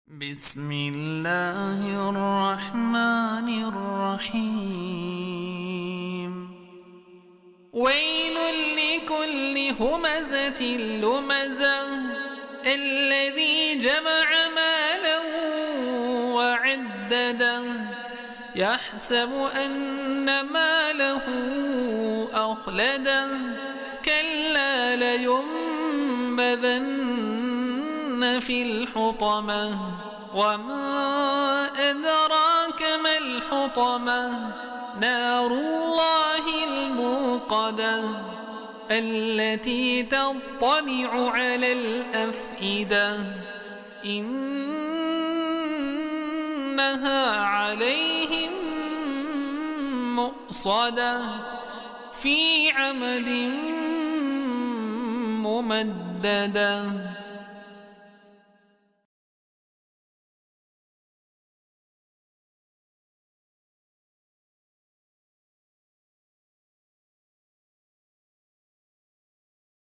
بسم الله الرحمن الرحيم ويل لكل همزة لمزة الذي جمع مالا وعدده يحسب أن ماله أخلده كلا لينبذن في الحطمة وما أدراك ما الحطمة نار الله الموقدة التي تطلع على الأفئدة إنها عليهم مؤصدة في عمد ممددة.